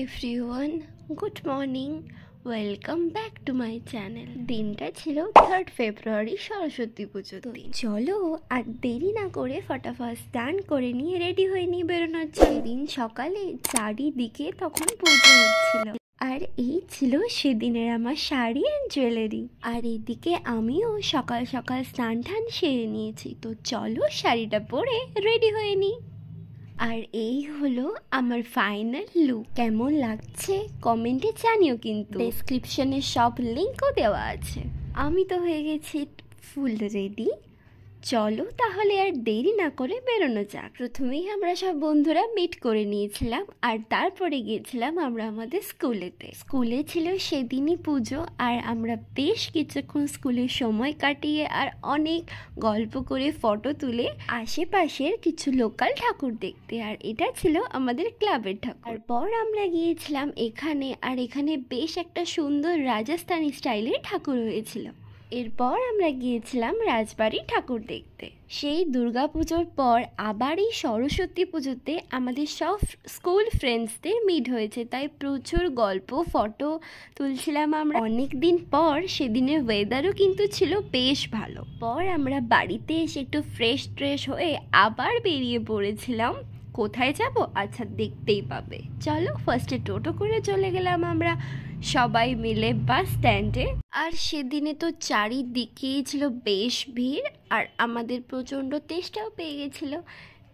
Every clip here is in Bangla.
Everyone, good morning, welcome back to my channel. দিনটা ছিল 3 ফেব্রুয়ারি, সরস্বতী পুজোর দিন। চলো আর দেরি না করে ফটাফট স্নান করে নিয়ে রেডি হয়ে নিয়ে বেরোনোর জন্য। দিন সকালে চারিদিকে তখন পুজো হচ্ছিল, আর এই ছিল সেদিনের আমার শাড়ি অ্যান্ড জুয়েলারি। আর এদিকে আমিও সকাল সকাল স্নান টান সেরে নিয়েছি। তো চলো শাড়িটা পরে রেডি হয়ে নিই। আর এই হলো আমার ফাইনাল লুক। কেমন লাগছে কমেন্টে জানিও, কিন্তু ডেসক্রিপশনে সব লিঙ্কও দেওয়া আছে। আমি তো হয়ে গেছি ফুল রেডি। চলো তাহলে আর দেরি না করে বেরোনো যাক। প্রথমেই আমরা সব বন্ধুরা মিট করে নিয়েছিলাম, আর তারপরে গিয়েছিলাম আমরা আমাদের স্কুলেতে। স্কুলে ছিল সেদিনই পুজো, আর আমরা বেশ কিছুক্ষণ স্কুলে সময় কাটিয়ে আর অনেক গল্প করে ফটো তুলে আশেপাশের কিছু লোকাল ঠাকুর দেখতে। আর এটা ছিল আমাদের ক্লাবের ঠাকুর। তারপর আমরা গিয়েছিলাম এখানে, আর এখানে বেশ একটা সুন্দর রাজস্থানি স্টাইলের ঠাকুর হয়েছিল। এরপর আমরা গিয়েছিলাম রাজবাড়ি ঠাকুর দেখতে। সেই দুর্গাপুজোর পর আবার এই সরস্বতী পুজোতে আমাদের সব স্কুল ফ্রেন্ডসদের মিট হয়েছে, তাই প্রচুর গল্প ফটো তুলছিলাম আমরা। অনেক দিন পর সেদিনের ওয়েদারও কিন্তু ছিল বেশ ভালো। পর আমরা বাড়িতে এসে একটু ফ্রেশ ট্রেশ হয়ে আবার বেরিয়ে পড়েছিলাম। কোথায় যাব? আচ্ছা, দেখতেই পাবে। চলো ফার্স্টে টোটো করে চলে গেলাম আমরা সবাই মিলে বাস স্ট্যান্ডে। আর সেদিনে তো চারিদিকেই ছিল বেশ ভিড়, আর আমাদের প্রচণ্ড তেষ্টাও পেয়ে গেছিল,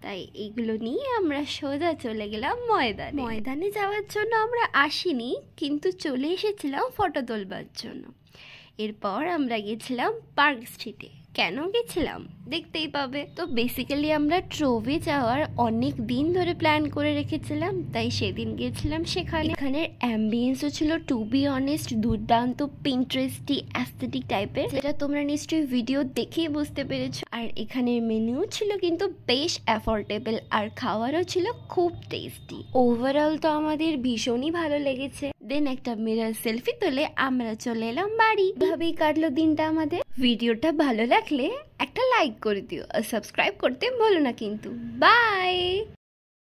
তাই এগুলো নিয়ে আমরা সোজা চলে গেলাম ময়দানে। ময়দানে যাওয়ার জন্য আমরা আসিনি, কিন্তু চলে এসেছিলাম ফটো তোলবার জন্য। এরপর আমরা গেছিলাম পার্ক স্ট্রিটে। কেন গেছিলাম দেখতেই পাবে। তো বেসিক্যালি আমরা ট্রোভে যাওয়ার অনেক দিন ধরে প্ল্যান করে রেখেছিলাম, তাই সেদিন গেছিলাম সেখানে। এখানের অ্যাম্বিয়েন্সও ছিল টু বি অনেস্ট দুর্দান্ত, পিন্টারেস্টি অ্যাস্থেটিক টাইপের, যেটা তোমরা নিশ্চয়ই ভিডিও দেখেই বুঝতে পেরেছো। আর এখানের মেনুও ছিল কিন্তু বেশ অ্যাফোর্ডেবল, আর খাওয়ারও ছিল খুব টেস্টি। ওভারঅল তো আমাদের ভীষণই ভালো লেগেছে। দেন একটা মিরর সেলফি তুলে আমরা চলে এলাম বাড়ি। এভাবেই কাটলো দিনটা আমাদের। ভিডিওটা ভালো লাগলে একটা লাইক করে দিও, আর সাবস্ক্রাইব করতে ভুলো না কিন্তু। বাই।